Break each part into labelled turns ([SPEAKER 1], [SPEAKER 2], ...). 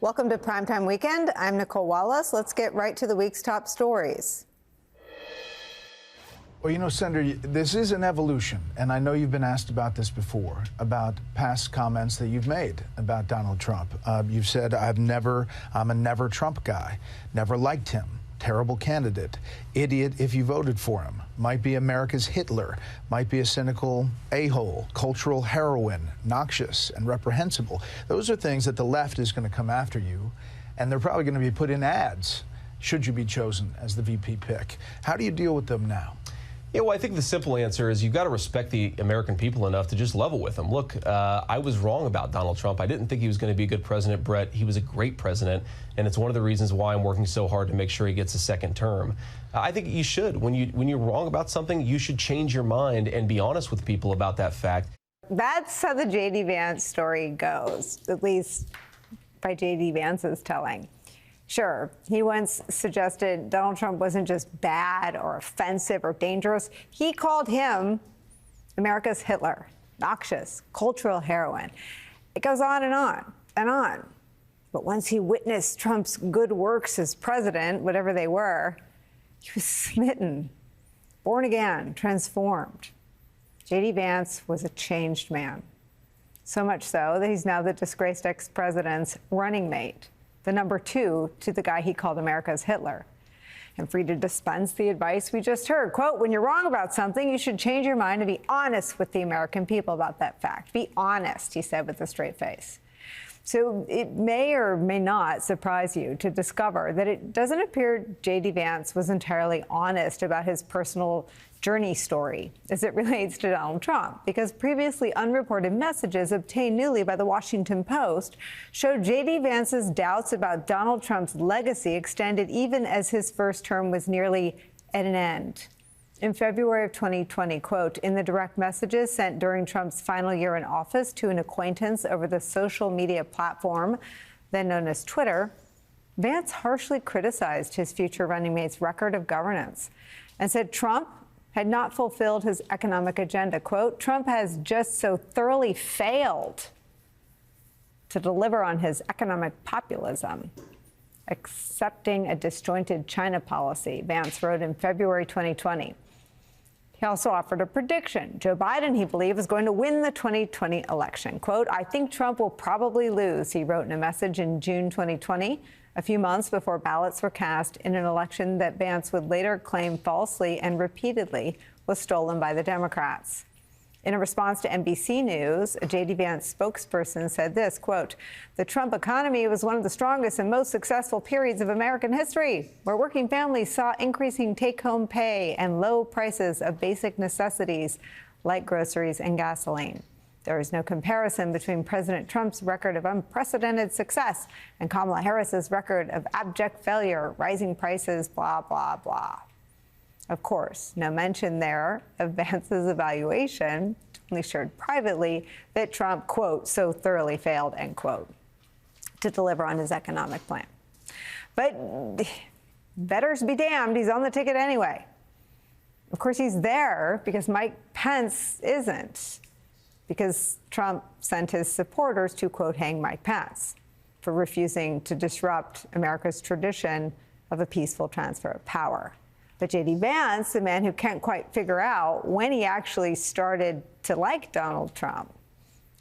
[SPEAKER 1] Welcome to Primetime Weekend. I'm Nicole Wallace. Let's get right to the week's top stories.
[SPEAKER 2] Well, you know, Senator, this is an evolution, and I know you've been asked about this before, about past comments that you've made about Donald Trump. You've said, I'm a never Trump guy, never liked him, terrible candidate, idiot if you voted for him, might be America's Hitler, might be a cynical a-hole, cultural heroine, noxious and reprehensible. Those are things that the left is going to come after you, and they're probably going to be put in ads should you be chosen as the VP pick. How do you deal with them now?
[SPEAKER 3] Yeah, well, I think the simple answer is you've got to respect the American people enough to just level with them. Look, I was wrong about Donald Trump. I didn't think he was going to be a good president, Brett. He was a great president, and it's one of the reasons why I'm working so hard to make sure he gets a second term. I think you should. When you're wrong about something, you should change your mind and be honest with people about that fact.
[SPEAKER 1] That's how the J.D. Vance story goes, at least by J.D. Vance's telling. Sure, he once suggested Donald Trump wasn't just bad or offensive or dangerous. He called him America's Hitler, noxious, cultural heroine. It goes on and on and on. But once he witnessed Trump's good works as president, whatever they were, he was smitten, born again, transformed. J.D. Vance was a changed man. So much so that he's now the disgraced ex-president's running mate, the number 2 to the guy he called America's Hitler. And free to dispense the advice we just heard. Quote, when you're wrong about something, you should change your mind and be honest with the American people about that fact. Be honest, he said with a straight face. So it may or may not surprise you to discover that it doesn't appear J.D. Vance was entirely honest about his personal journey story as it relates to Donald Trump, because previously unreported messages obtained newly by the Washington Post showed J.D. Vance's doubts about Donald Trump's legacy extended even as his first term was nearly at an end. In February of 2020, quote, in the direct messages sent during Trump's final year in office to an acquaintance over the social media platform then known as Twitter, Vance harshly criticized his future running mate's record of governance and said Trump had not fulfilled his economic agenda. Quote, Trump has just so thoroughly failed to deliver on his economic populism, accepting a disjointed China policy, Vance wrote in February 2020. He also offered a prediction. Joe Biden, he believed, is going to win the 2020 election. Quote, I think Trump will probably lose, he wrote in a message in June 2020, a few months before ballots were cast in an election that Vance would later claim falsely and repeatedly was stolen by the Democrats. In a response to NBC News, a J.D. Vance spokesperson said this, quote, the Trump economy was one of the strongest and most successful periods of American history, where working families saw increasing take-home pay and low prices of basic necessities like groceries and gasoline. There is no comparison between President Trump's record of unprecedented success and Kamala Harris's record of abject failure, rising prices, blah, blah, blah. Of course, no mention there of Vance's evaluation, only shared privately, that Trump, quote, so thoroughly failed, end quote, to deliver on his economic plan. But betters be damned, he's on the ticket anyway. Of course, he's there because Mike Pence isn't, because Trump sent his supporters to, quote, hang Mike Pence for refusing to disrupt America's tradition of a peaceful transfer of power. But J.D. Vance, the man who can't quite figure out when he actually started to like Donald Trump,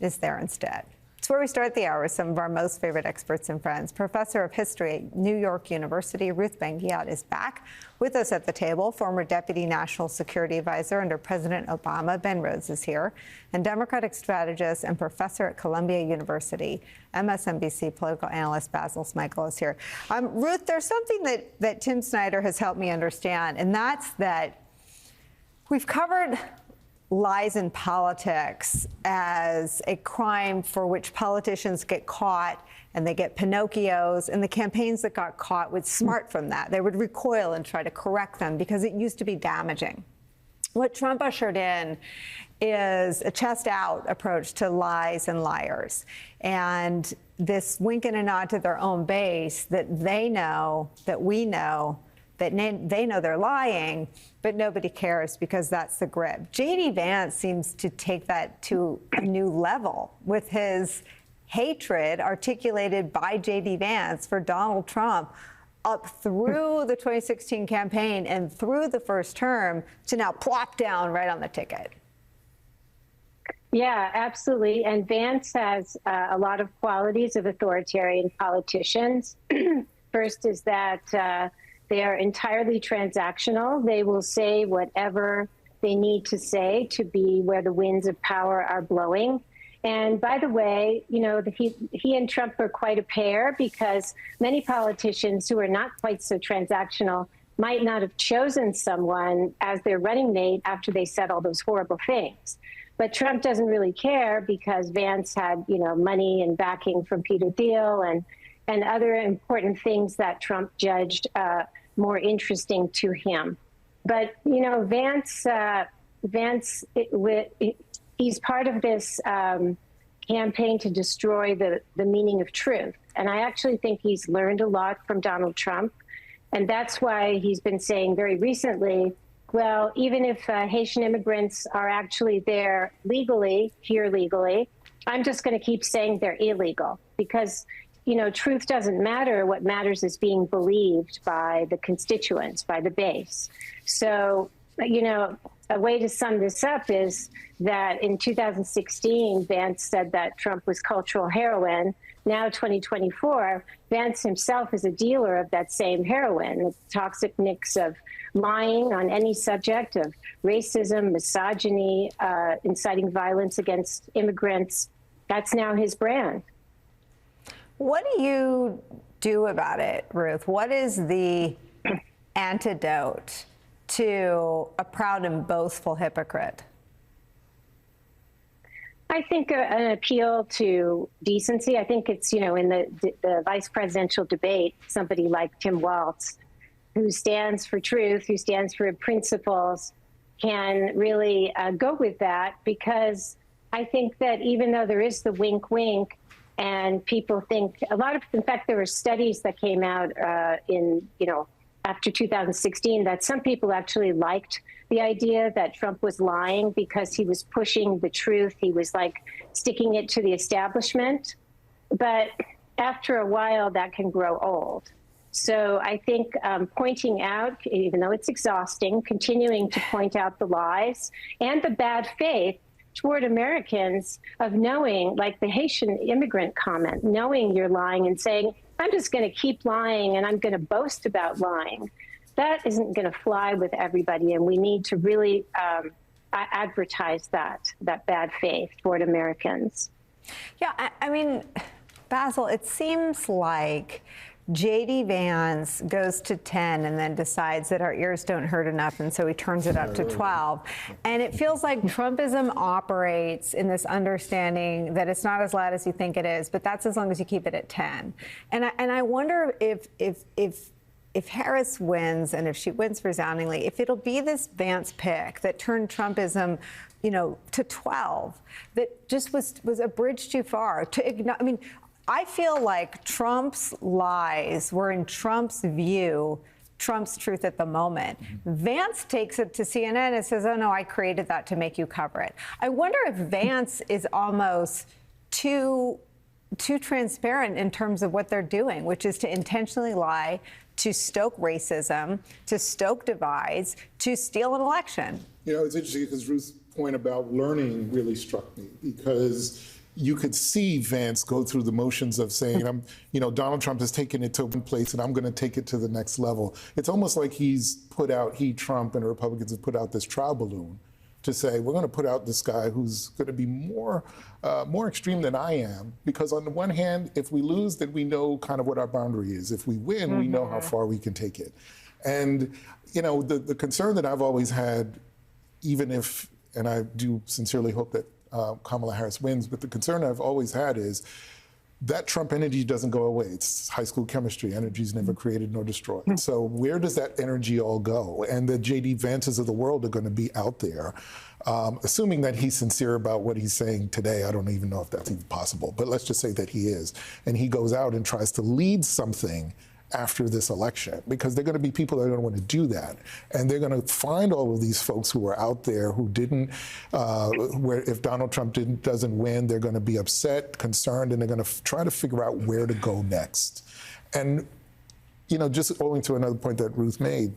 [SPEAKER 1] is there instead. It's where we start the hour with some of our most favorite experts and friends. Professor of History at New York University, Ruth Ben-Ghiat, is back with us at the table. Former Deputy National Security Advisor under President Obama, Ben Rhodes, is here. And Democratic strategist and professor at Columbia University, MSNBC political analyst Basil Smikle is here. Ruth, there's something that Tim Snyder has helped me understand, and that's that we've covered lies in politics as a crime for which politicians get caught and they get Pinocchios, and the campaigns that got caught would smart from that. They would recoil and try to correct them because it used to be damaging. What Trump ushered in is a chest-out approach to lies and liars, and this wink and a nod to their own base that they know, that we know, that they know they're lying, but nobody cares because that's the grip. J.D. Vance seems to take that to a new level with his hatred articulated by J.D. Vance for Donald Trump up through the 2016 campaign and through the first term to now plop down right on the ticket.
[SPEAKER 4] Yeah, absolutely. And Vance has a lot of qualities of authoritarian politicians. First is that they are entirely transactional. They will say whatever they need to say to be where the winds of power are blowing. And by the way, you know, he and Trump are quite a pair, because many politicians who are not quite so transactional might not have chosen someone as their running mate after they said all those horrible things. But Trump doesn't really care, because Vance had, you know, money and backing from Peter Thiel and other important things that Trump judged more interesting to him. But, you know, Vance, he's part of this campaign to destroy the meaning of truth. And I actually think he's learned a lot from Donald Trump. And that's why he's been saying very recently, well, even if Haitian immigrants are actually there legally, here legally, I'm just going to keep saying they're illegal, because, you know, truth doesn't matter. What matters is being believed by the constituents, by the base. So, you know, a way to sum this up is that in 2016, Vance said that Trump was cultural heroin. Now, 2024, Vance himself is a dealer of that same heroin, the toxic mix of lying on any subject, of racism, misogyny, inciting violence against immigrants. That's now his brand.
[SPEAKER 1] What do you do about it, Ruth? What is the antidote to a proud and boastful hypocrite?
[SPEAKER 4] I think an appeal to decency. I think it's, you know, in the vice presidential debate, somebody like Tim Walz, who stands for truth, who stands for principles, can really go with that, because I think that even though there is the wink, wink, and people think in fact, there were studies that came out after 2016 that some people actually liked the idea that Trump was lying because he was pushing the truth. He was like sticking it to the establishment. But after a while, that can grow old. So I think pointing out, even though it's exhausting, continuing to point out the lies and the bad faith toward Americans of knowing, like the Haitian immigrant comment, knowing you're lying and saying, I'm just going to keep lying and I'm going to boast about lying. That isn't going to fly with everybody. And we need to really advertise that bad faith toward Americans.
[SPEAKER 1] Yeah, I mean, Basil, it seems like J.D. Vance goes to 10 and then decides that our ears don't hurt enough, and so he turns it up to 12. And it feels like Trumpism operates in this understanding that it's not as loud as you think it is, but that's as long as you keep it at 10. And I wonder if Harris wins, and if she wins resoundingly, if it'll be this Vance pick that turned Trumpism, you know, to 12, that just was a bridge too far. I mean, I feel like Trump's lies were, in Trump's view, Trump's truth at the moment. Vance takes it to CNN and says, oh, no, I created that to make you cover it. I wonder if Vance is almost too transparent in terms of what they're doing, which is to intentionally lie, to stoke racism, to stoke divides, to steal an election.
[SPEAKER 5] You know, it's interesting because Ruth's point about learning really struck me, because you could see Vance go through the motions of saying, Donald Trump has taken it to one place and I'm going to take it to the next level. It's almost like Trump and the Republicans have put out this trial balloon to say, we're going to put out this guy who's going to be more extreme than I am. Because on the one hand, if we lose, then we know kind of what our boundary is. If we win, we know how far we can take it. And, you know, the concern that I've always had, even if, and I do sincerely hope that Kamala Harris wins, but the concern I've always had is that Trump energy doesn't go away. It's high school chemistry. Energy is never created nor destroyed. So where does that energy all go? And the J.D. Vances of the world are going to be out there, assuming that he's sincere about what he's saying today. I don't even know if that's even possible, but let's just say that he is. And he goes out and tries to lead something after this election, because they're going to be people that are going to want to do that. And they're going to find all of these folks who are out there who didn't, where if Donald Trump doesn't win, they're going to be upset, concerned, and they're going to try to figure out where to go next. And, you know, just owing to another point that Ruth made,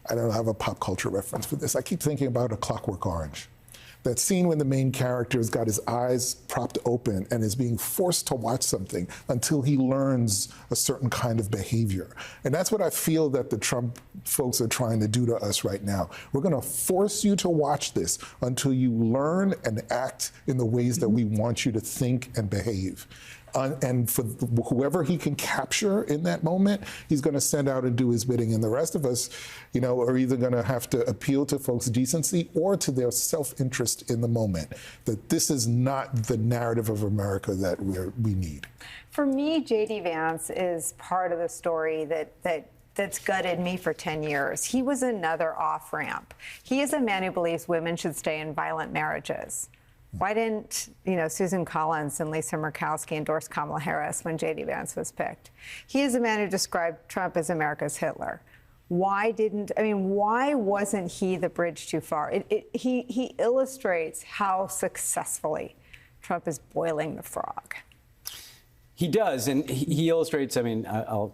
[SPEAKER 5] I don't have a pop culture reference for this. I keep thinking about A Clockwork Orange. That scene when the main character's got his eyes propped open and is being forced to watch something until he learns a certain kind of behavior. And that's what I feel that the Trump folks are trying to do to us right now. We're going to force you to watch this until you learn and act in the ways that we want you to think and behave. And for whoever he can capture in that moment, he's going to send out and do his bidding. And the rest of us, you know, are either going to have to appeal to folks' decency or to their self-interest in the moment. That this is not the narrative of America that we need.
[SPEAKER 1] For me, J.D. Vance is part of the story that's gutted me for 10 years. He was another off-ramp. He is a man who believes women should stay in violent marriages. Why didn't, you know, Susan Collins and Lisa Murkowski endorse Kamala Harris when J.D. Vance was picked? He is a man who described Trump as America's Hitler. Why wasn't he the bridge too far? He illustrates how successfully Trump is boiling the frog.
[SPEAKER 6] He does, and he illustrates. I mean, I'll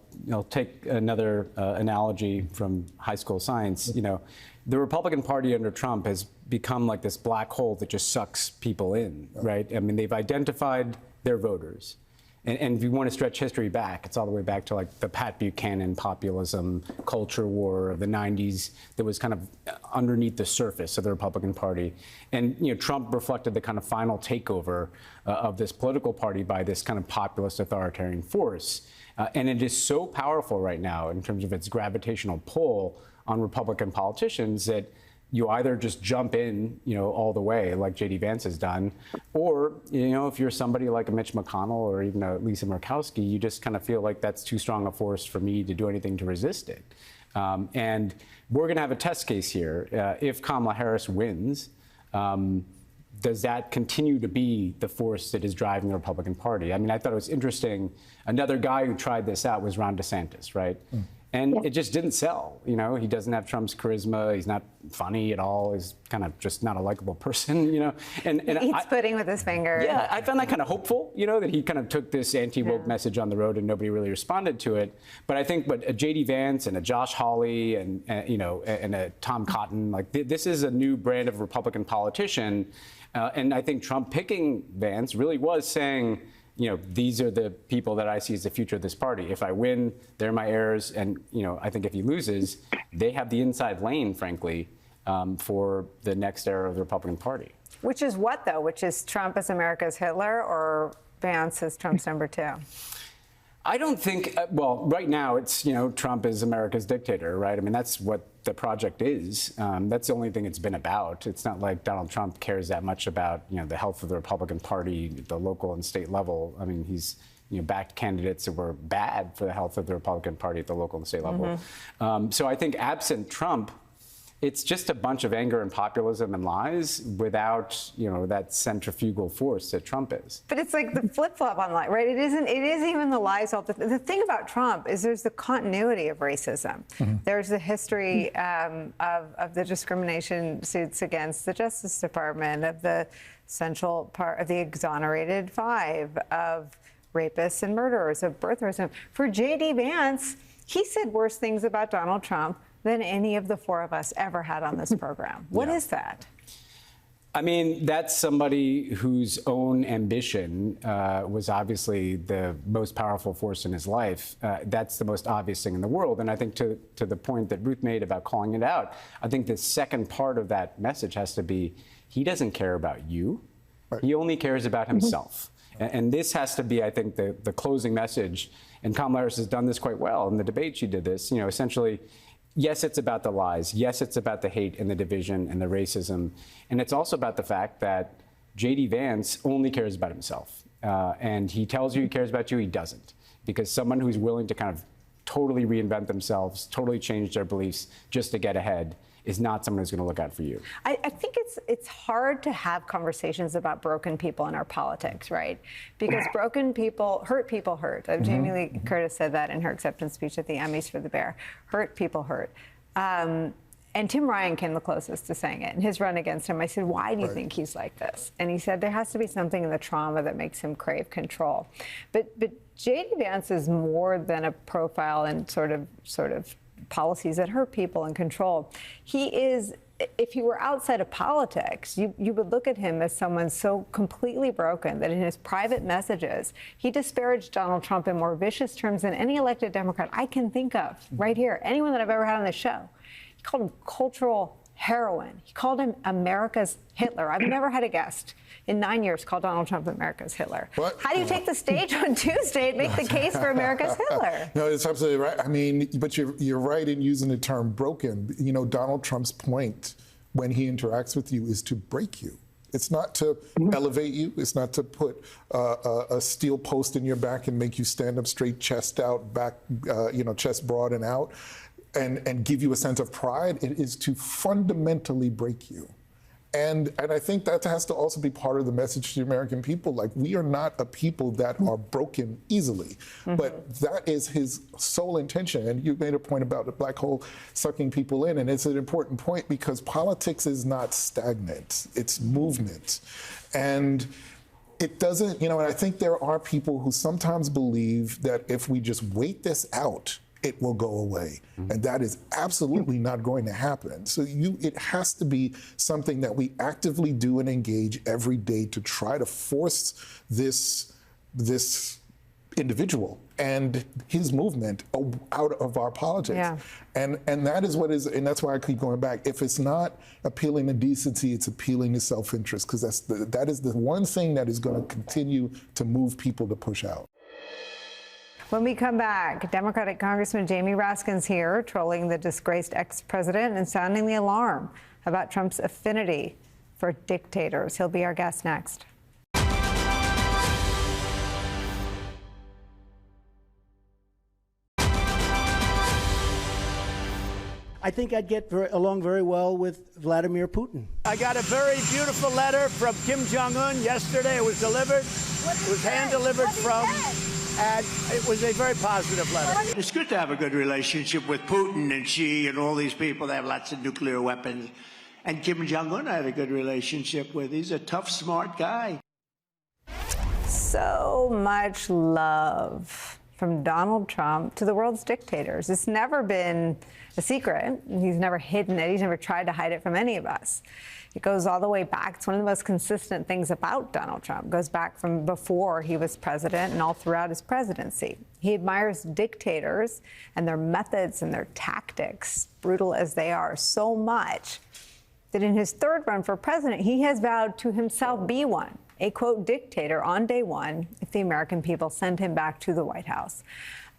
[SPEAKER 6] take another analogy from high school science. You know, the Republican Party under Trump has become like this black hole that just sucks people in, right? I mean, they've identified their voters. And if you want to stretch history back, it's all the way back to like the Pat Buchanan populism culture war of the 90s that was kind of underneath the surface of the Republican Party. And, you know, Trump reflected the kind of final takeover of this political party by this kind of populist authoritarian force. And it is so powerful right now in terms of its gravitational pull on Republican politicians that you either just jump in, you know, all the way like J.D. Vance has done, or, you know, if you're somebody like a Mitch McConnell or even a Lisa Murkowski, you just kind of feel like that's too strong a force for me to do anything to resist it. And we're going to have a test case here. If Kamala Harris wins, does that continue to be the force that is driving the Republican Party? I mean, I thought it was interesting. Another guy who tried this out was Ron DeSantis, right? And it just didn't sell. You know, he doesn't have Trump's charisma. He's not funny at all. He's kind of just not a likable person, you know. And
[SPEAKER 1] he eats pudding with his finger.
[SPEAKER 6] Yeah, I found that kind of hopeful, you know, that he kind of took this anti-woke message on the road and nobody really responded to it. But I think a J.D. Vance and a Josh Hawley and you know, and a Tom Cotton, like this is a new brand of Republican politician. And I think Trump picking Vance really was saying, you know, these are the people that I see as the future of this party. If I win, they're my heirs. And, you know, I think if he loses, they have the inside lane, frankly, for the next era of the Republican Party.
[SPEAKER 1] Which is what, though? Which is Trump as America's Hitler or Vance as Trump's number two?
[SPEAKER 6] I don't think, well, right now it's, you know, Trump is America's dictator, right? I mean, that's what the project is. That's the only thing it's been about. It's not like Donald Trump cares that much about, you know, the health of the Republican Party at the local and state level. I mean, he's, you know, backed candidates that were bad for the health of the Republican Party at the local and state level. So I think absent Trump, it's just a bunch of anger and populism and lies without, you know, that centrifugal force that Trump is.
[SPEAKER 1] But it's like the flip-flop on lies, right? It isn't even the lies. The thing about Trump is there's the continuity of racism. There's the history of the discrimination suits against the Justice Department, of the central part of the exonerated five, of rapists and murderers, of birtherism. For J.D. Vance, he said worse things about Donald Trump than any of the four of us ever had on this program. What is that?
[SPEAKER 6] I mean, that's somebody whose own ambition was obviously the most powerful force in his life. That's the most obvious thing in the world. And I think to the point that Ruth made about calling it out, I think the second part of that message has to be, he doesn't care about you. Right. He only cares about himself. And this has to be, I think, the closing message. And Kamala Harris has done this quite well. In the debate, she did this, you know, essentially, yes, it's about the lies. Yes, it's about the hate and the division and the racism. And it's also about the fact that J.D. Vance only cares about himself. And he tells you he cares about you, he doesn't. Because someone who's willing to kind of totally reinvent themselves, totally change their beliefs just to get ahead is not someone who's going to look out for you.
[SPEAKER 1] I think it's hard to have conversations about broken people in our politics, right? Because broken people hurt. Jamie Lee Curtis said that in her acceptance speech at the Emmys for The Bear. Hurt people hurt. And Tim Ryan came the closest to saying it in his run against him. I said, why do you think he's like this? And he said there has to be something in the trauma that makes him crave control. But J.D. Vance is more than a profile and sort of policies that hurt people and control. He is, if he were outside of politics, you would look at him as someone so completely broken that in his private messages, he disparaged Donald Trump in more vicious terms than any elected Democrat I can think of right here, anyone that I've ever had on the show. He called him cultural heroin. He called him America's Hitler. I've never had a guest in 9 years call Donald Trump America's Hitler.
[SPEAKER 5] What?
[SPEAKER 1] How do you take the stage on Tuesday and make the case for America's Hitler?
[SPEAKER 5] No, it's absolutely right. I mean, but you're right in using the term broken. You know, Donald Trump's point when he interacts with you is to break you. It's not to elevate you. It's not to put a steel post in your back and make you stand up straight, chest out, back, chest broad and out, and give you a sense of pride. It is to fundamentally break you. And I think that has to also be part of the message to the American people. Like, we are not a people that are broken easily, but that is his sole intention. And you made a point about the black hole sucking people in, and it's an important point because politics is not stagnant, it's movement. And it doesn't, and I think there are people who sometimes believe that if we just wait this out, it will go away. And that is absolutely not going to happen. So it has to be something that we actively do and engage every day to try to force this individual and his movement out of our politics.
[SPEAKER 1] Yeah.
[SPEAKER 5] And that is what is, and that's why I keep going back. If it's not appealing to decency, it's appealing to self-interest, because that is the one thing that is going to continue to move people to push out.
[SPEAKER 1] When we come back, Democratic Congressman Jamie Raskin's here, trolling the disgraced ex-president and sounding the alarm about Trump's affinity for dictators. He'll be our guest next.
[SPEAKER 7] I think I'd get along very well with Vladimir Putin.
[SPEAKER 8] I got a very beautiful letter from Kim Jong-un yesterday. It was delivered. It was hand-delivered from, and it was a very positive letter.
[SPEAKER 9] It's good to have a good relationship with Putin and Xi and all these people that have lots of nuclear weapons. And Kim Jong-un I had a good relationship with. He's a tough, smart guy.
[SPEAKER 1] So much love from Donald Trump to the world's dictators. It's never been a secret. He's never hidden it. He's never tried to hide it from any of us. It goes all the way back. It's one of the most consistent things about Donald Trump. It goes back from before he was president and all throughout his presidency. He admires dictators and their methods and their tactics, brutal as they are, so much that in his third run for president, he has vowed to himself be one, a, quote, dictator on day one if the American people send him back to the White House.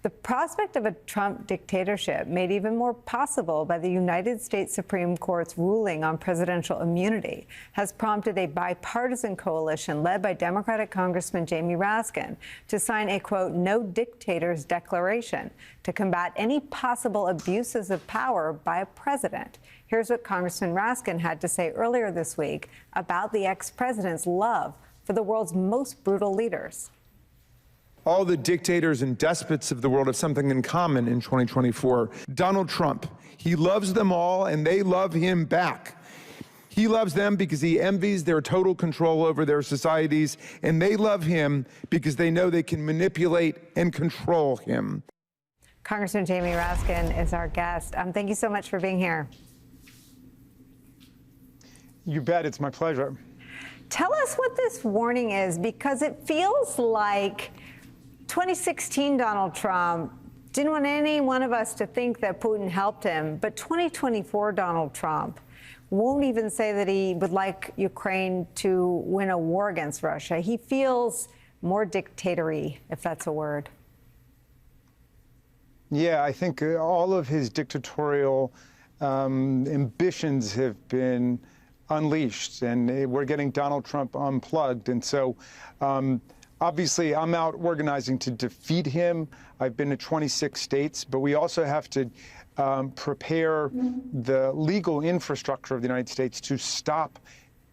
[SPEAKER 1] The prospect of a Trump dictatorship, made even more possible by the United States Supreme Court's ruling on presidential immunity, has prompted a bipartisan coalition led by Democratic Congressman Jamie Raskin to sign a, quote, no dictators declaration to combat any possible abuses of power by a president. Here's what Congressman Raskin had to say earlier this week about the ex-president's love for the world's most brutal leaders.
[SPEAKER 10] All the dictators and despots of the world have something in common in 2024. Donald Trump, he loves them all and they love him back. He loves them because he envies their total control over their societies, and they love him because they know they can manipulate and control him.
[SPEAKER 1] Congressman Jamie Raskin is our guest. Thank you so much for being here.
[SPEAKER 10] You bet, it's my pleasure.
[SPEAKER 1] Tell us what this warning is, because it feels like 2016 Donald Trump didn't want any one of us to think that Putin helped him, but 2024 Donald Trump won't even say that he would like Ukraine to win a war against Russia. He feels more dictatory, if that's a word.
[SPEAKER 10] Yeah, I think all of his dictatorial ambitions have been unleashed, and we're getting Donald Trump unplugged. And so Obviously, I'm out organizing to defeat him. I've been to 26 states, but we also have to prepare the legal infrastructure of the United States to stop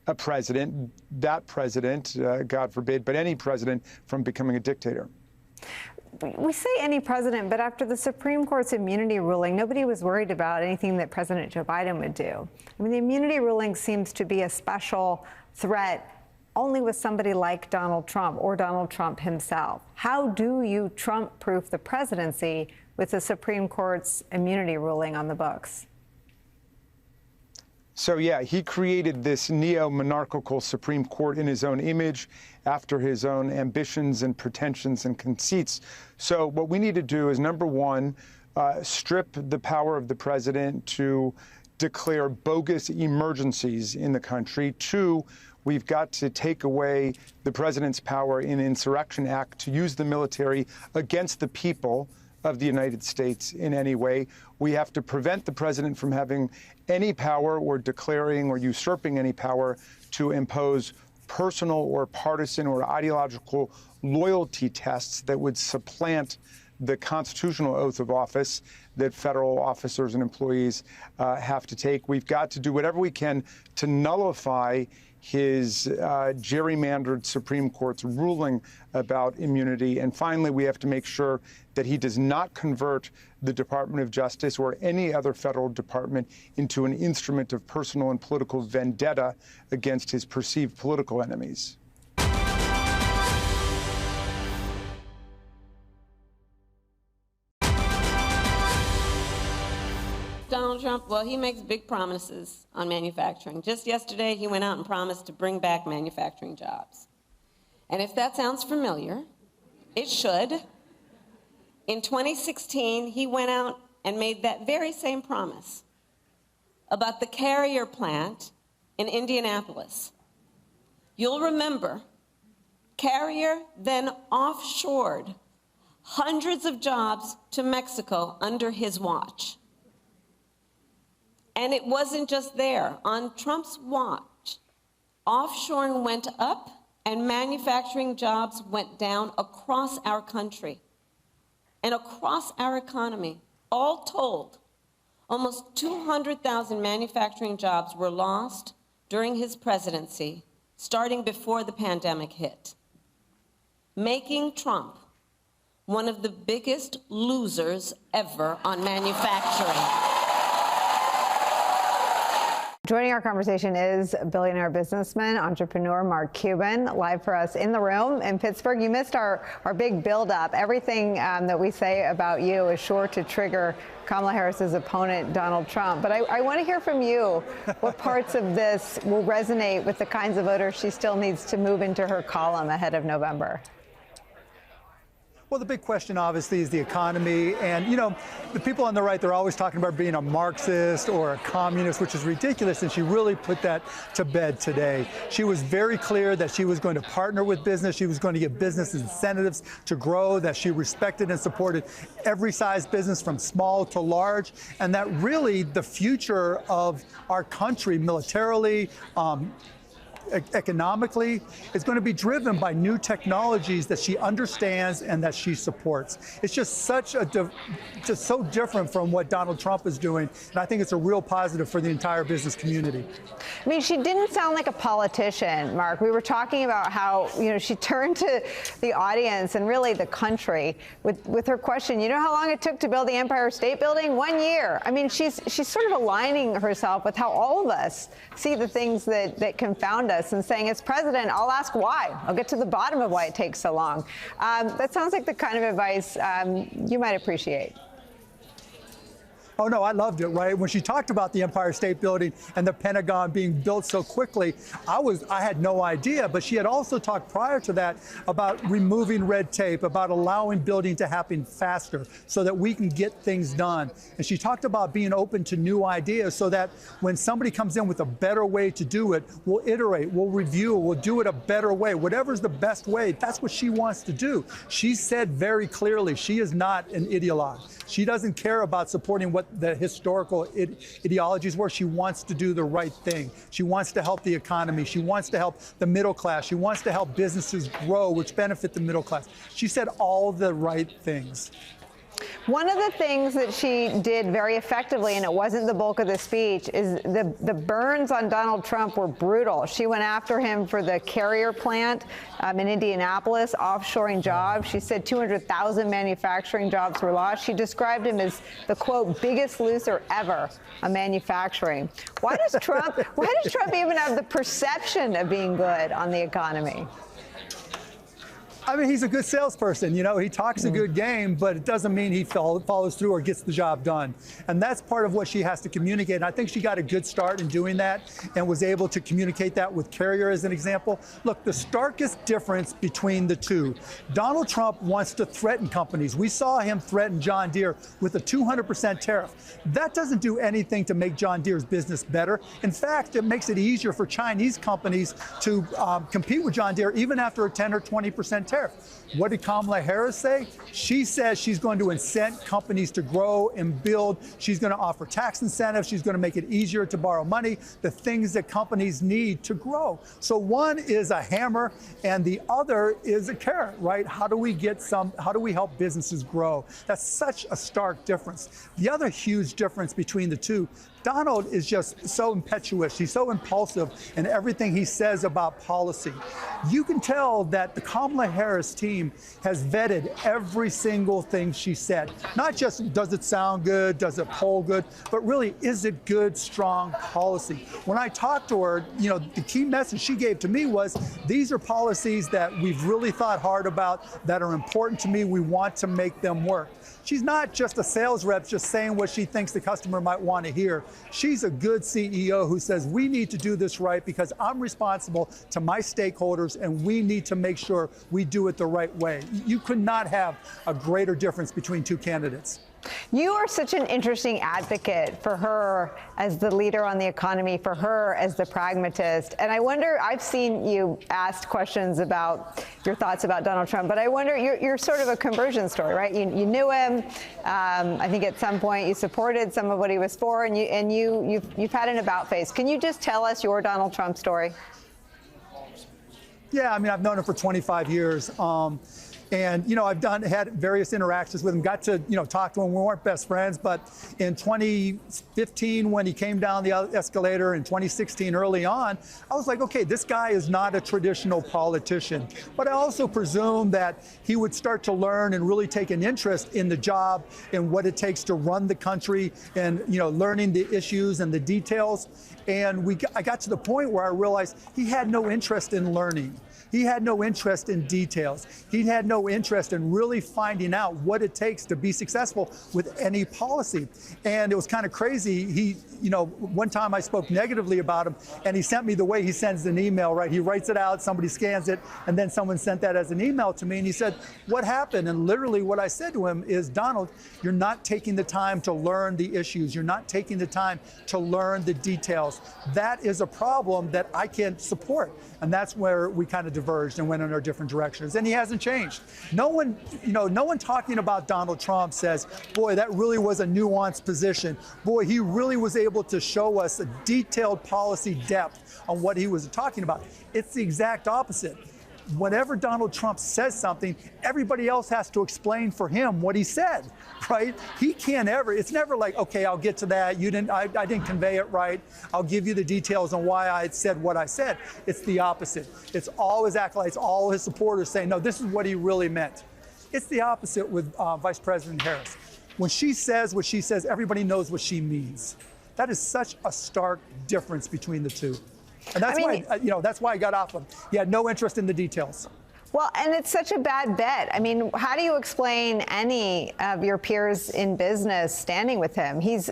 [SPEAKER 10] a president, that president, God forbid, but any president from becoming a dictator.
[SPEAKER 1] We say any president, but after the Supreme Court's immunity ruling, nobody was worried about anything that President Joe Biden would do. I mean, the immunity ruling seems to be a special threat only with somebody like Donald Trump or Donald Trump himself. How do you Trump-proof the presidency with the Supreme Court's immunity ruling on the books?
[SPEAKER 10] So, yeah, he created this neo-monarchical Supreme Court in his own image, after his own ambitions and pretensions and conceits. So what we need to do is, number one, strip the power of the president to declare bogus emergencies in the country. Two, we've got to take away the president's power in Insurrection Act to use the military against the people of the United States in any way. We have to prevent the president from having any power or declaring or usurping any power to impose personal or partisan or ideological loyalty tests that would supplant the constitutional oath of office that federal officers and employees have to take. We've got to do whatever we can to nullify his gerrymandered Supreme Court's ruling about immunity. And finally, we have to make sure that he does not convert the Department of Justice or any other federal department into an instrument of personal and political vendetta against his perceived political enemies.
[SPEAKER 11] Donald Trump, well, he makes big promises on manufacturing. Just yesterday, he went out and promised to bring back manufacturing jobs. And if that sounds familiar, it should. In 2016, he went out and made that very same promise about the Carrier plant in Indianapolis. You'll remember, Carrier then offshored hundreds of jobs to Mexico under his watch. And it wasn't just there. On Trump's watch, offshoring went up and manufacturing jobs went down across our country and across our economy. All told, almost 200,000 manufacturing jobs were lost during his presidency, starting before the pandemic hit, making Trump one of the biggest losers ever on manufacturing.
[SPEAKER 1] Joining our conversation is billionaire businessman, entrepreneur Mark Cuban, live for us in the room in Pittsburgh. You missed our big build-up. Everything that we say about you is sure to trigger Kamala Harris's opponent, Donald Trump. But I want to hear from you what parts of this will resonate with the kinds of voters she still needs to move into her column ahead of November.
[SPEAKER 12] Well, the big question, obviously, is the economy. And, you know, the people on the right, they're always talking about being a Marxist or a communist, which is ridiculous. And she really put that to bed today. She was very clear that she was going to partner with business. She was going to give business incentives to grow, that she respected and supported every size business from small to large. And that really the future of our country militarily, economically, is going to be driven by new technologies that she understands and that she supports. It's just just so different from what Donald Trump is doing, and I think it's a real positive for the entire business community.
[SPEAKER 1] I mean, she didn't sound like a politician, Mark. We were talking about how, you know, she turned to the audience and really the country with her question, you know how long it took to build the Empire State Building? 1 year. I mean, she's sort of aligning herself with how all of us see the things that confound us, and saying, as president, I'll ask why. I'll get to the bottom of why it takes so long. That sounds like the kind of advice you might appreciate.
[SPEAKER 12] Oh, no, I loved it, right? When she talked about the Empire State Building and the Pentagon being built so quickly, I had no idea. But she had also talked prior to that about removing red tape, about allowing building to happen faster so that we can get things done. And she talked about being open to new ideas so that when somebody comes in with a better way to do it, we'll iterate, we'll review, we'll do it a better way. Whatever's the best way, that's what she wants to do. She said very clearly she is not an ideologue. She doesn't care about supporting what what the historical ideologies were. She wants to do the right thing. She wants to help the economy. She wants to help the middle class. She wants to help businesses grow, which benefit the middle class. She said all the right things.
[SPEAKER 1] One of the things that she did very effectively, and it wasn't the bulk of the speech, is the burns on Donald Trump were brutal. She went after him for the Carrier plant in Indianapolis, offshoring jobs. She said 200,000 manufacturing jobs were lost. She described him as the, quote, biggest loser ever on manufacturing. Why does Trump even have the perception of being good on the economy?
[SPEAKER 12] I mean, he's a good salesperson. You know, he talks a good game, but it doesn't mean he follows through or gets the job done. And that's part of what she has to communicate. And I think she got a good start in doing that and was able to communicate that with Carrier as an example. Look, the starkest difference between the two, Donald Trump wants to threaten companies. We saw him threaten John Deere with a 200% tariff. That doesn't do anything to make John Deere's business better. In fact, it makes it easier for Chinese companies to compete with John Deere even after a 10 or 20% tariff. What did Kamala Harris say? She says she's going to incent companies to grow and build. She's going to offer tax incentives. She's going to make it easier to borrow money, the things that companies need to grow. So one is a hammer and the other is a carrot, right? How do we help businesses grow? That's such a stark difference. The other huge difference between the two, Donald is just so impetuous. He's so impulsive in everything he says about policy. You can tell that the Kamala Harris team has vetted every single thing she said. Not just does it sound good, does it poll good, but really is it good, strong policy. When I talked to her, you know, the key message she gave to me was these are policies that we've really thought hard about, that are important to me. We want to make them work. She's not just a sales rep just saying what she thinks the customer might want to hear. She's a good CEO who says we need to do this right because I'm responsible to my stakeholders and we need to make sure we do it the right way. You could not have a greater difference between two candidates.
[SPEAKER 1] You are such an interesting advocate for her as the leader on the economy, for her as the pragmatist. And I wonder, I've seen you asked questions about your thoughts about Donald Trump, but I wonder, you're sort of a conversion story, right? You knew him. I think at some point you supported some of what he was for, and you've had an about face. Can you just tell us your Donald Trump story?
[SPEAKER 12] Yeah, I mean, I've known him for 25 years. And, you know, I've had various interactions with him, got to, you know, talk to him. We weren't best friends, but in 2015, when he came down the escalator, in 2016, early on, I was like, okay, this guy is not a traditional politician. But I also presumed that he would start to learn and really take an interest in the job and what it takes to run the country and, you know, learning the issues and the details. And I got to the point where I realized he had no interest in learning. He had no interest in details. He had no interest in really finding out what it takes to be successful with any policy. And it was kind of crazy. He, you know, one time I spoke negatively about him, and he sent me the way he sends an email, right? He writes it out, somebody scans it, and then someone sent that as an email to me, and he said, what happened? And literally what I said to him is, Donald, you're not taking the time to learn the issues. You're not taking the time to learn the details. That is a problem that I can't support. And that's where we kind of diverged and went in our different directions. And he hasn't changed. No one, you know, no one talking about Donald Trump says, boy, that really was a nuanced position. Boy, he really was able to show us a detailed policy depth on what he was talking about. It's the exact opposite. Whenever Donald Trump says something, everybody else has to explain for him what he said, right? He can't ever, it's never like, okay, I'll get to that. I didn't convey it right. I'll give you the details on why I said what I said. It's the opposite. It's all his acolytes, all his supporters saying, no, this is what he really meant. It's the opposite with Vice President Harris. When she says what she says, everybody knows what she means. That is such a stark difference between the two. And that's why, you know, that's why I got off him. He had no interest in the details.
[SPEAKER 1] Well, and it's such a bad bet. I mean, how do you explain any of your peers in business standing with him? His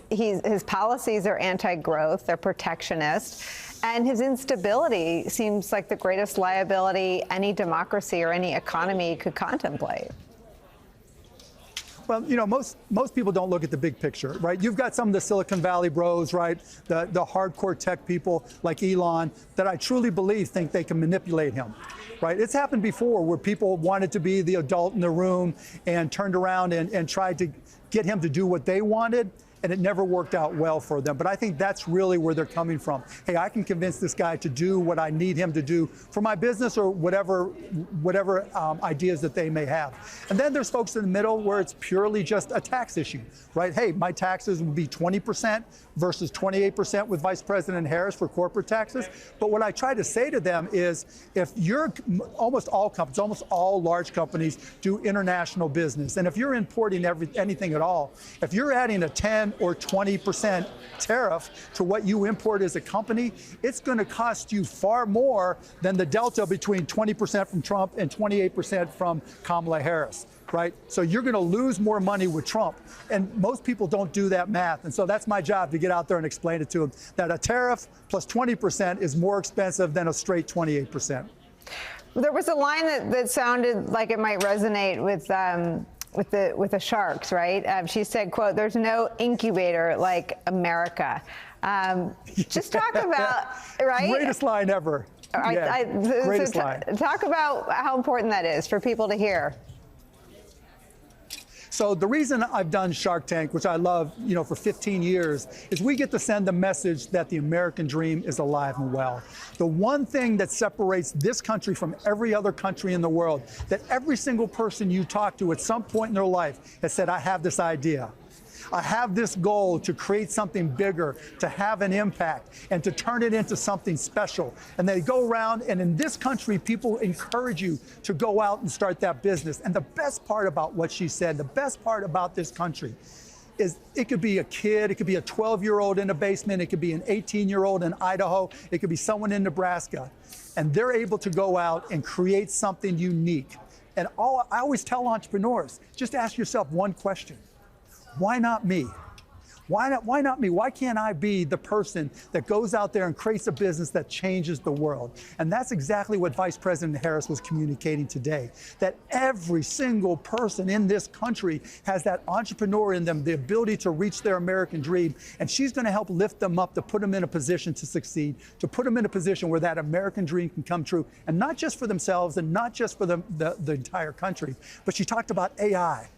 [SPEAKER 1] policies are anti-growth, they're protectionist, and his instability seems like the greatest liability any democracy or any economy could contemplate.
[SPEAKER 12] Well, you know, most people don't look at the big picture, right? You've got some of the Silicon Valley bros, right? The hardcore tech people like Elon that I truly believe think they can manipulate him, right? It's happened before where people wanted to be the adult in the room and turned around and tried to get him to do what they wanted. and it never worked out well for them. But I think that's really where they're coming from. Hey, I can convince this guy to do what I need him to do for my business or whatever ideas that they may have. And then there's folks in the middle where it's purely just a tax issue, right? Hey, my taxes would be 20% versus 28% with Vice President Harris for corporate taxes. But what I try to say to them is, if you're almost all companies, almost all large companies do international business. And if you're importing anything at all, if you're adding a 10 or 20% tariff to what you import as a company, it's going to cost you far more than the delta between 20% from Trump and 28% from Kamala Harris. Right? So you're going to lose more money with Trump. And most people don't do that math. And so that's my job, to get out there and explain it to them, that a tariff plus 20% is more expensive than a straight 28%.
[SPEAKER 1] There was a line that sounded like it might resonate with the Sharks, right? She said, quote, "There's no incubator like America." Just talk about, right?
[SPEAKER 12] Greatest line ever. Greatest line.
[SPEAKER 1] Talk about how important that is for people to hear.
[SPEAKER 12] So the reason I've done Shark Tank, which I love, for 15 years, is we get to send the message that the American dream is alive and well. The one thing that separates this country from every other country in the world, that every single person you talk to at some point in their life has said, I have this idea. I have this goal to create something bigger, to have an impact, and to turn it into something special. And they go around, and in this country, people encourage you to go out and start that business. And the best part about what she said, the best part about this country, is it could be a kid, it could be a 12-year-old in a basement, it could be an 18-year-old in Idaho, it could be someone in Nebraska. And they're able to go out and create something unique. And I always tell entrepreneurs, just ask yourself one question. Why not me? Why not me? Why can't I be the person that goes out there and creates a business that changes the world? And that's exactly what Vice President Harris was communicating today, that every single person in this country has that entrepreneur in them, the ability to reach their American dream. And she's going to help lift them up to put them in a position to succeed, to put them in a position where that American dream can come true. And not just for themselves and not just for the entire country, but she talked about AI.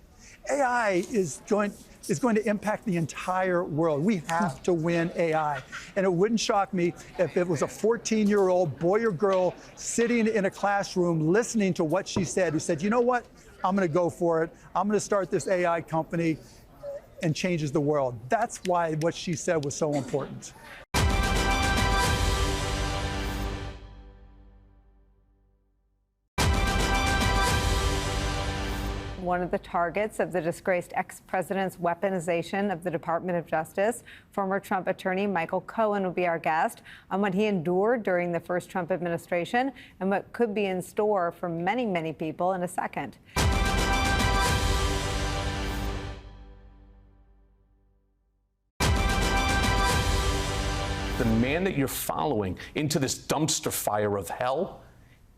[SPEAKER 12] AI is going to impact the entire world. We have to win AI. And it wouldn't shock me if it was a 14-year-old boy or girl sitting in a classroom listening to what she said, who said, you know what, I'm going to go for it. I'm going to start this AI company, and changes the world. That's why what she said was so important.
[SPEAKER 1] One of the targets of the disgraced ex-president's weaponization of the Department of Justice. Former Trump attorney Michael Cohen will be our guest on what he endured during the first Trump administration and what could be in store for many, many people in a second.
[SPEAKER 13] The man that you're following into this dumpster fire of hell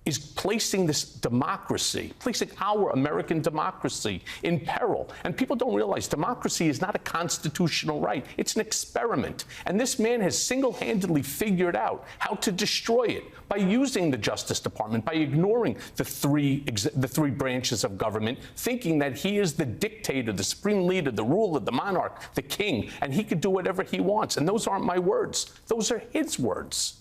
[SPEAKER 13] is placing this democracy, placing our American democracy in peril. And people don't realize democracy is not a constitutional right. It's an experiment. And this man has single-handedly figured out how to destroy it by using the Justice Department, by ignoring the three branches of government, thinking that he is the dictator, the supreme leader, the ruler, the monarch, the king, and he could do whatever he wants. And those aren't my words. Those are his words.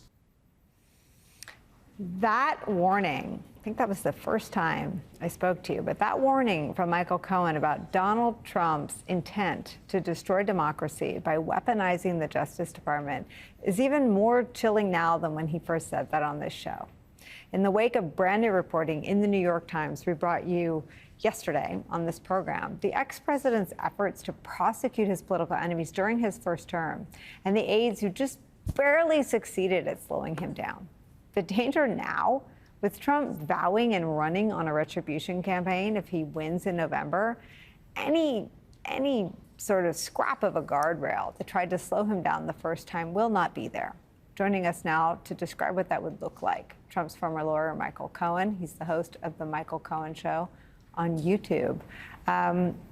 [SPEAKER 1] That warning, I think that was the first time I spoke to you, but that warning from Michael Cohen about Donald Trump's intent to destroy democracy by weaponizing the Justice Department is even more chilling now than when he first said that on this show. In the wake of brand new reporting in the New York Times we brought you yesterday on this program, the ex-president's efforts to prosecute his political enemies during his first term and the aides who just barely succeeded at slowing him down. The danger now, with Trump vowing and running on a retribution campaign if he wins in November, any sort of scrap of a guardrail that tried to slow him down the first time will not be there. Joining us now to describe what that would look like, Trump's former lawyer, Michael Cohen. He's the host of The Michael Cohen Show on YouTube.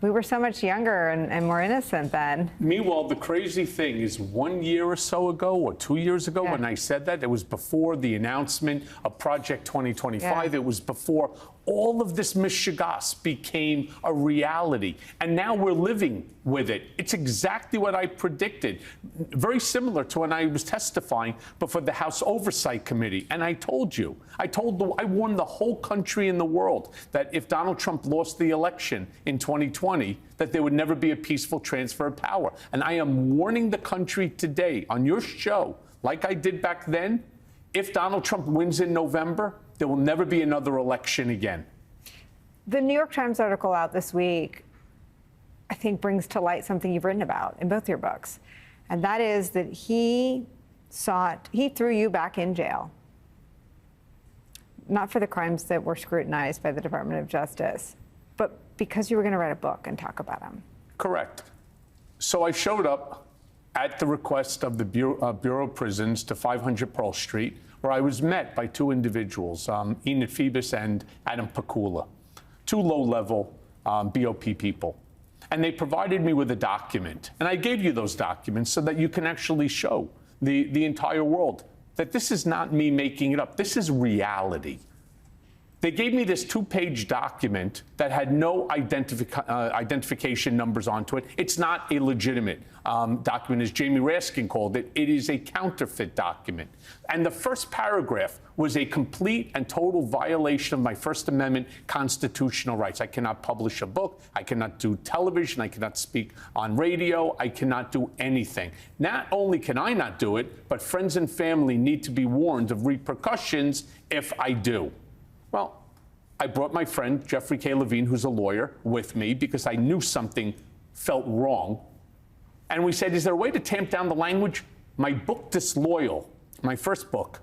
[SPEAKER 1] We were so much younger and more innocent then.
[SPEAKER 13] Meanwhile, the crazy thing is 1 year or so ago, or 2 years ago, when I said that, it was before the announcement of Project 2025. It was before all of this mishigas became a reality. And now we're living with it. It's exactly what I predicted. Very similar to when I was testifying before the House Oversight Committee. And I told you, I warned the whole country and the world that if Donald Trump lost the election in 2020, that there would never be a peaceful transfer of power. And I am warning the country today on your show, like I did back then, if Donald Trump wins in November, there will never be another election again.
[SPEAKER 1] The New York Times article out this week, I think, brings to light something you've written about in both your books. And that is that he threw you back in jail, not for the crimes that were scrutinized by the Department of Justice, but because you were going to write a book and talk about them. Correct.
[SPEAKER 13] So I showed up at the request of the Bureau of Prisons to 500 Pearl Street, where I was met by two individuals, Enid Phoebus and Adam Pakula, two low-level BOP people. And they provided me with a document. And I gave you those documents so that you can actually show the entire world that this is not me making it up. This is reality. They gave me this 2-page document that had no identification numbers onto it. It's not a legitimate document, as Jamie Raskin called it. It is a counterfeit document. And the first paragraph was a complete and total violation of my First Amendment constitutional rights. I cannot publish a book. I cannot do television. I cannot speak on radio. I cannot do anything. Not only can I not do it, but friends and family need to be warned of repercussions if I do. Well, I brought my friend, Jeffrey K. Levine, who's a lawyer, with me because I knew something felt wrong. And we said, is there a way to tamp down the language? My book, Disloyal, my first book,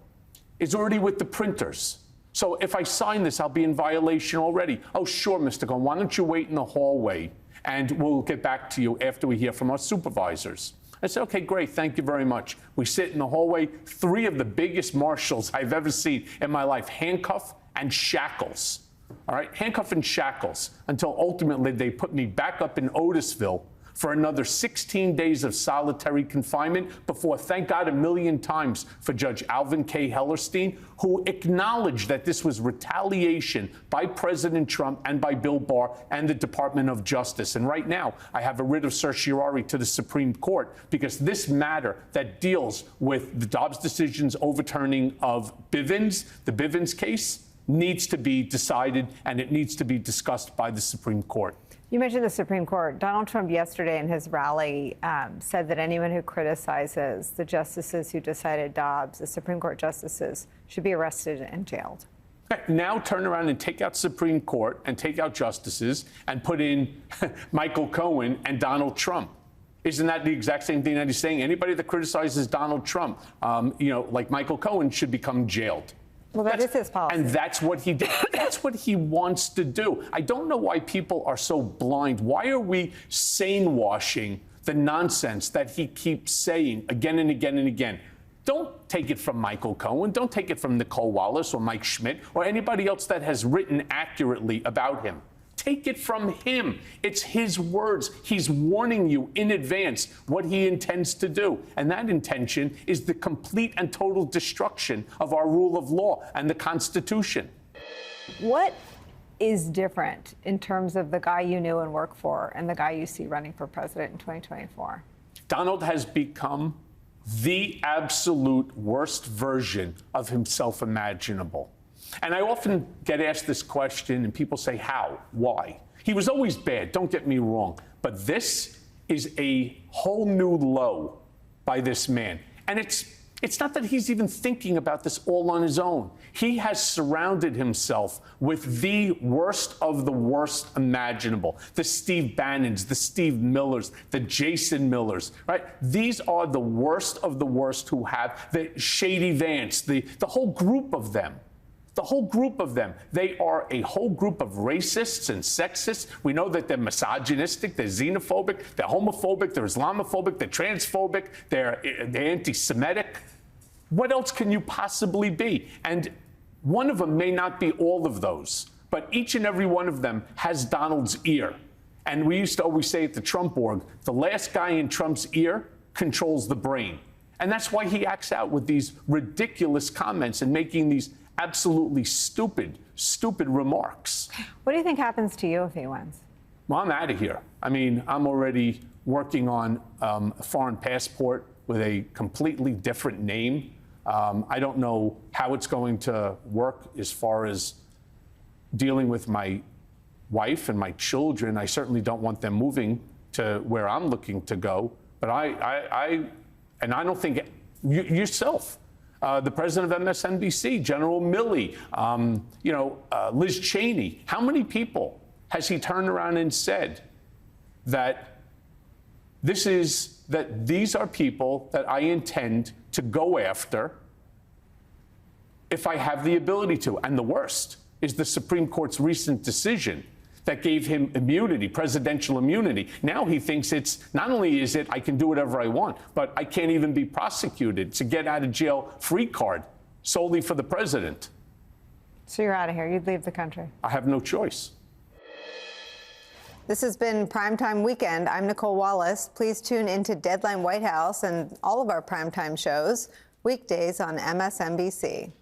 [SPEAKER 13] is already with the printers. So if I sign this, I'll be in violation already. Oh, sure, Mr. Cohen, why don't you wait in the hallway and we'll get back to you after we hear from our supervisors. I said, okay, great, thank you very much. We sit in the hallway, 3 of the biggest marshals I've ever seen in my life, handcuffed and shackles, all right? Handcuff and shackles, until ultimately they put me back up in Otisville for another 16 days of solitary confinement before, thank God, 1,000,000 times for Judge Alvin K. Hellerstein, who acknowledged that this was retaliation by President Trump and by Bill Barr and the Department of Justice. And right now, I have a writ of certiorari to the Supreme Court because this matter that deals with the Dobbs decision's overturning of Bivens, the Bivens case, needs to be decided, and it needs to be discussed by the Supreme Court.
[SPEAKER 1] You mentioned the Supreme Court. Donald Trump yesterday in his rally said that anyone who criticizes the justices who decided Dobbs, the Supreme Court justices, should be arrested and jailed.
[SPEAKER 13] Now turn around and take out Supreme Court and take out justices and put in Michael Cohen and Donald Trump. Isn't that the exact same thing that he's saying? Anybody that criticizes Donald Trump, like Michael Cohen, should become jailed.
[SPEAKER 1] Well, that's his policy.
[SPEAKER 13] And that's what he did. That's what he wants to do. I don't know why people are so blind. Why are we sane washing the nonsense that he keeps saying again and again and again? Don't take it from Michael Cohen. Don't take it from Nicole Wallace or Mike Schmidt or anybody else that has written accurately about him. Take it from him. It's his words. He's warning you in advance what he intends to do. And that intention is the complete and total destruction of our rule of law and the Constitution.
[SPEAKER 1] What is different in terms of the guy you knew and worked for and the guy you see running for president in 2024?
[SPEAKER 13] Donald has become the absolute worst version of himself imaginable. And I often get asked this question, and people say, how? Why? He was always bad, don't get me wrong. But this is a whole new low by this man. And it's not that he's even thinking about this all on his own. He has surrounded himself with the worst of the worst imaginable. The Steve Bannons, the Steve Millers, the Jason Millers, right? These are the worst of the worst who have the Shady Vance, the whole group of them. The whole group of them. They are a whole group of racists and sexists. We know that they're misogynistic, they're xenophobic, they're homophobic, they're Islamophobic, they're transphobic, they're anti-Semitic. What else can you possibly be? And one of them may not be all of those, but each and every one of them has Donald's ear. And we used to always say at the Trump org, the last guy in Trump's ear controls the brain. And that's why he acts out with these ridiculous comments and making these absolutely stupid remarks.
[SPEAKER 1] What do you think happens to you if he wins?
[SPEAKER 13] Well, I'm out of here. I mean, I'm already working on a foreign passport with a completely different name. I don't know how it's going to work as far as dealing with my wife and my children. I certainly don't want them moving to where I'm looking to go. But I don't think yourself, the president of MSNBC, General Milley, Liz Cheney, how many people has he turned around and said that these are people that I intend to go after if I have the ability to? And the worst is the Supreme Court's recent decision that gave him immunity, presidential immunity. Now he thinks it's not only is it I can do whatever I want, but I can't even be prosecuted. It's a get out of jail free card solely for the president.
[SPEAKER 1] So you're out of here. You'd leave the country.
[SPEAKER 13] I have no choice.
[SPEAKER 1] This has been Primetime Weekend. I'm Nicole Wallace. Please tune into Deadline White House and all of our primetime shows weekdays on MSNBC.